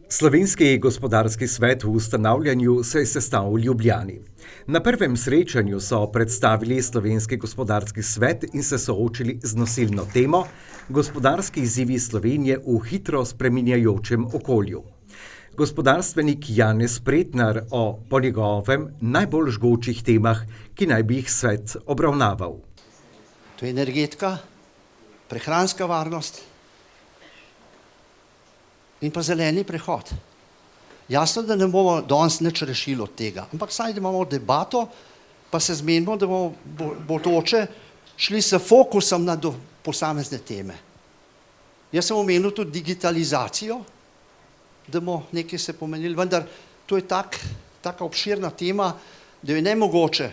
Slovenski gospodarski svet v ustanavljanju se je sestal v Ljubljani. Na prvem srečanju so predstavili Slovenski gospodarski svet in se soočili z nosilno temo Gospodarski izzivi Slovenije v hitro spreminjajočem okolju. Gospodarstvenik Janez Pretnar o po njegovem najbolj žgočih temah, ki naj bi jih svet obravnaval. To je energetika, prehranska varnost in pa zeleni prehod. Jasno, da ne bomo danes nič rešili od tega, ampak saj da imamo debato, pa se zmenimo, da bomo bodoče šli s fokusom na posamezne teme. Jaz sem omenil tudi digitalizacijo, da bomo nekaj se pomenili, vendar to je taka obširna tema, da je nemogoče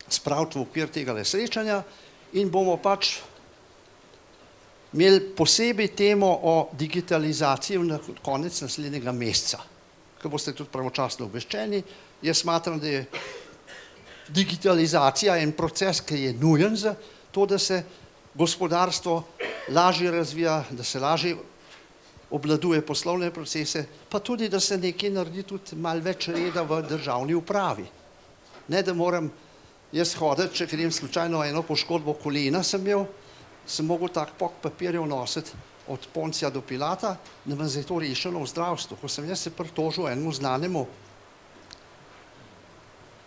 spraviti v okvir tega srečanja in bomo pač imeli posebej temo o digitalizaciji na konec naslednjega meseca, ko boste tudi pravočasno obveščeni. Jaz smatram, da je digitalizacija en proces, ki je nujen za to, da se gospodarstvo lažje razvija, da se lažje obvladuje poslovne procese, pa tudi, da se nekaj naredi tudi malo več reda v državni upravi. Ne, da moram jaz hoditi, če grem slučajno eno poškodbo kolena sem mogel tak pok papirjev nositi od Poncija do Pilata, da me je to rešeno v zdravstvu. Ko sem jaz se pritožil enemu znanemu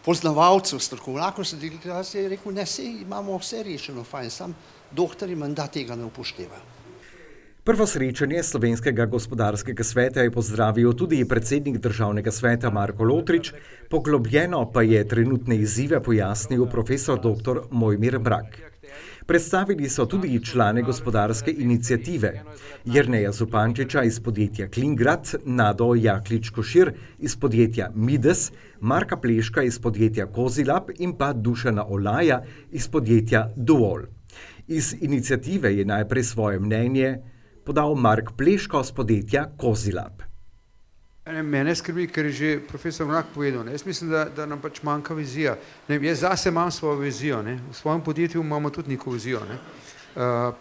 poznavalcu, strokovnjaku za digitalizacijo, je rekel, ne, saj imamo vse rešeno, fajn, sam doktorji menda tega ne upoštevajo. Prvo srečanje Slovenskega gospodarskega sveta je pozdravil tudi predsednik državnega sveta Marko Lotrič, poglobljeno pa je trenutne izzive pojasnil profesor dr. Mojmir Mrak. Predstavili so tudi člane gospodarske iniciative, Jerneja Zupančiča iz podjetja Klingrad, Nado Jaklič-Košir iz podjetja Mides, Marka Pleška iz podjetja Kozilab in pa Dušana Olaja iz podjetja Duol. Iz iniciative je najprej svoje mnenje podal Mark Pleško z podjetja Kozilab. Mene skrbi, ker je že profesor Mrak povedal. Jaz mislim, da nam pač manjka vizija. Jaz zase imam svojo vizijo. V svojem podjetju imamo tudi neko vizijo.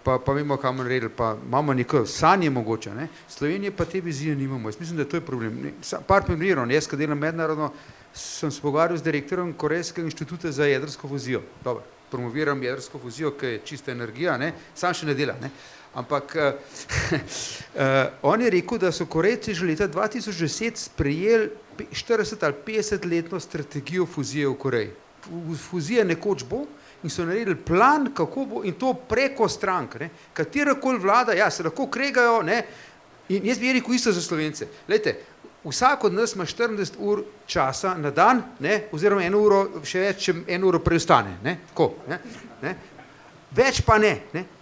Pa vemo, kam naredili, pa imamo neko sanje mogoče. Slovenije pa te vizije nimamo. Jaz mislim, da to je problem. Par primerov. Jaz, ko delam mednarodno, sem se pogovarjal z direktorjem Korejskega inštituta za jedrsko fuzijo. Dobro, promoviram jedrsko fuzijo, ki je čista energija, sam še ne dela. Ampak on je rekel, da so Korejci že leta 2010 sprejeli 40 ali 50-letno strategijo fuzije v Koreji. Fuzija nekoč bo in so naredili plan, kako bo, in to preko strank. Katerakoli vlada, ja, se lahko kregajo, in jaz bi rekel isto za Slovence. Glejte, vsak od nas ima 40 ur časa na dan, oziroma eno uro, še več, če eno uro preostane. Tako, več pa ne.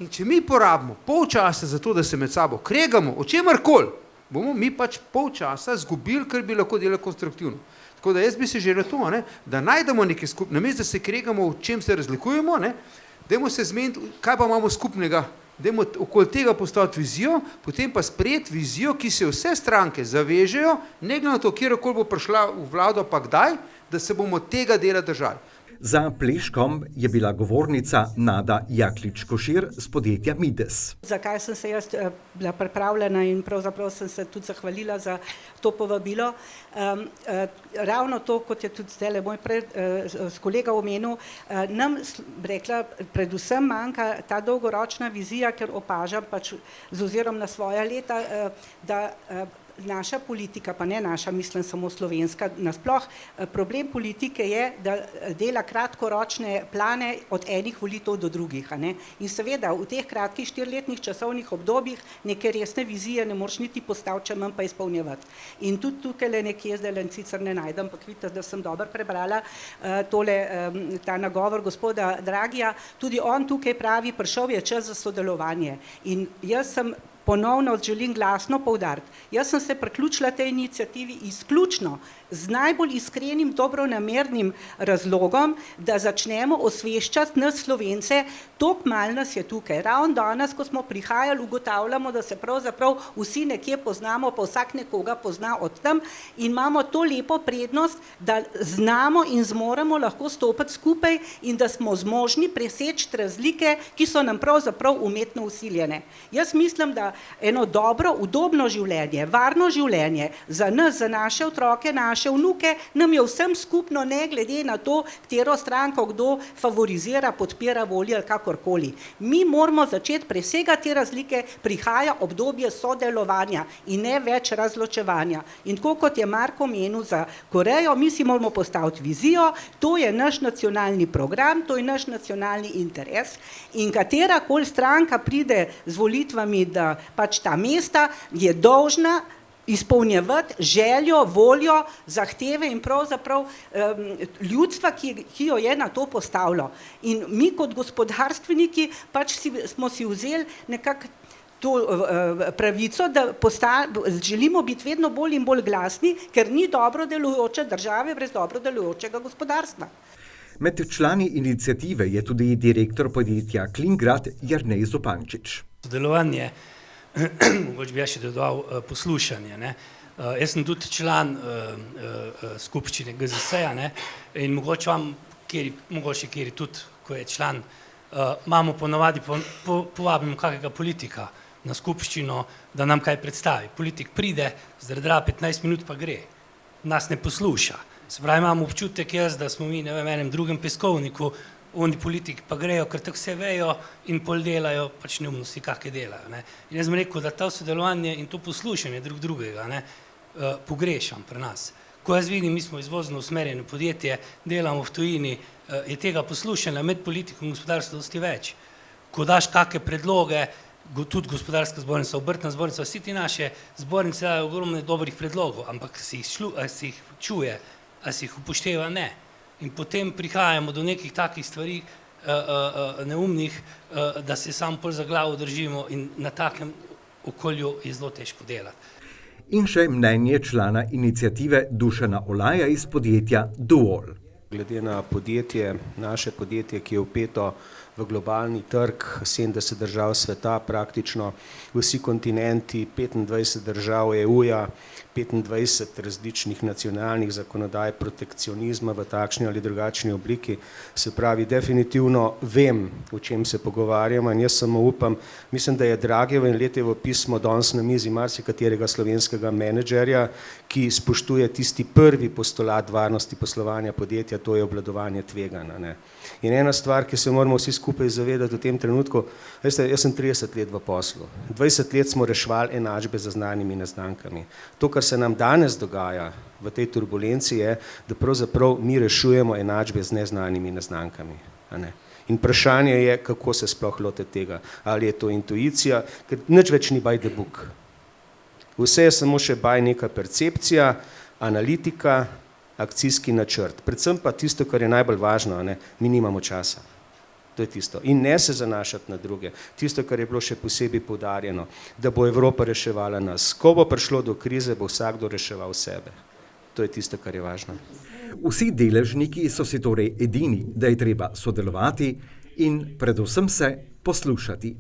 In če mi porabimo pol časa za to, da se med sabo kregamo, o čemarkoli, bomo mi pač pol časa zgubili, ker bi lahko delali konstruktivno. Tako da jaz bi se želel to, da najdemo nekaj skupnega, namesto da se kregamo, v čem se razlikujemo, dajmo se zmeniti, kaj pa imamo skupnega, dajmo okoli tega postaviti vizijo, potem pa sprejeti vizijo, ki se vse stranke zavežejo, ne glede na to, kjerkoli bo prišla v vlado, pa kdaj, da se bomo tega dela držali. Za Pleškom je bila govornica Nada Jaklič-Košir z podjetja Mides. Zakaj sem se jaz bila pripravljena in pravzaprav sem se tudi zahvalila za to povabilo. Ravno to, kot je tudi zdaj moj kolega omenil, nam rekla, predvsem manjka ta dolgoročna vizija, ker opažam pač z ozirom na svoja leta, da naša politika, pa ne naša, mislim samo slovenska, nasploh problem politike je, da dela kratkoročne plane od enih volitev do drugih. In seveda v teh kratkih 4-letnih časovnih obdobjih neke resne vizije ne moreš niti postaviti, če manj pa izpolnjevati. In tudi tukaj nekje zdaj sicer ne najdem, ampak vidite, da sem dobro prebrala ta nagovor gospoda Dragija, tudi on tukaj pravi, prišel je čas za sodelovanje. In jaz sem ponovno želim glasno poudariti. Jaz sem se priključila tej iniciativi izključno z najbolj iskrenim, dobronamernim razlogom, da začnemo osveščati nas Slovence, toliko malo nas je tukaj. Ravno danes, ko smo prihajali, ugotavljamo, da se pravzaprav vsi nekje poznamo, pa vsak nekoga pozna od tam in imamo to lepo prednost, da znamo in zmoremo lahko stopiti skupaj in da smo zmožni preseči razlike, ki so nam pravzaprav umetno vsiljene. Jaz mislim, da eno dobro, udobno življenje, varno življenje za nas, za naše otroke, naše vnuke, nam je vsem skupno, ne glede na to, katero stranko kdo favorizira, podpira, voli ali kakorkoli. Mi moramo začeti presegati te razlike, prihaja obdobje sodelovanja in ne več razločevanja. In tako kot je Marko menil za Korejo, mi si moramo postaviti vizijo, to je naš nacionalni program, to je naš nacionalni interes in katerakoli stranka pride z volitvami, da pač ta mesta je dolžna izpolnjevati željo, voljo, zahteve in pravzaprav ljudstva, ki jo je na to postavilo. In mi kot gospodarstveniki pač smo si vzeli nekako to pravico, da želimo biti vedno bolj in bolj glasni, ker ni dobro delujoče države brez dobro delujočega gospodarstva. Med člani iniciative je tudi direktor podjetja Klingrad Jernej Zupančič. Sodelovanje, mogoče bi ja še dodal poslušanje. Ne? Jaz sem tudi član skupščine GZS-ja, ne? In mogoče vam, kjer tudi, ko je član, imamo ponovadi, povabimo kakega politika na skupščino, da nam kaj predstavi. Politik pride, zdrdra 15 minut pa gre, nas ne posluša. Se pravi, imamo občutek jaz, da smo mi v enem drugem peskovniku, oni politik pa grejo, ker tako vse vejo in pol delajo, pač neumnosti, kakve delajo. Ne. In jaz sem rekel, da to sodelovanje in to poslušanje drug drugega, ne, pogrešam pri nas. Ko jaz vidim, mi smo izvozno usmerjeno podjetje, delamo v tujini, je tega poslušanja med politikom in gospodarstvom dosti več. Ko daš kakve predloge, tudi gospodarska zbornica, obrtna zbornica, vsi ti naše zbornice dajo ogromno dobrih predlogov, ampak si jih čuje, a si jih upošteva, ne. In potem prihajamo do nekih takih stvari neumnih, da se sam pol za glavo držimo in na takem okolju je zelo težko delati. In še mnenje člana iniciative Dušana Olaja iz podjetja Duol. Glede na podjetje, naše podjetje, ki je vpeto v globalni trg, 70 držav sveta, praktično vsi kontinenti, 25 držav EU-ja, 25 različnih nacionalnih zakonodaj protekcionizma v takšni ali drugačni obliki. Se pravi, definitivno vem, o čem se pogovarjamo in jaz samo upam, mislim, da je Dragevo in Letevo pismo danes na mizi marsikaterega slovenskega menedžerja, ki spoštuje tisti prvi postulat varnosti poslovanja podjetja, to je obvladovanje tveganja. Ne. In ena stvar, ki se moramo vsi skupaj zavedati v tem trenutku, veste, jaz sem 30 let v poslu, 20 let smo reševali enačbe z znanimi neznankami. To, kar se nam danes dogaja v tej turbulenci, je, da pravzaprav mi rešujemo enačbe z neznanimi neznankami. Ne? In vprašanje je, kako se sploh lote tega. Ali je to intuicija, ker nič več ni by the book. Vse je samo še by neka percepcija, analitika, akcijski načrt. Predvsem pa tisto, kar je najbolj važno, ne? Mi nimamo časa. To je tisto. In ne se zanašati na druge. Tisto, kar je bilo še posebej poudarjeno, da bo Evropa reševala nas. Ko bo prišlo do krize, bo vsakdo reševal sebe. To je tisto, kar je važno. Vsi deležniki so si torej edini, da je treba sodelovati in predvsem se poslušati.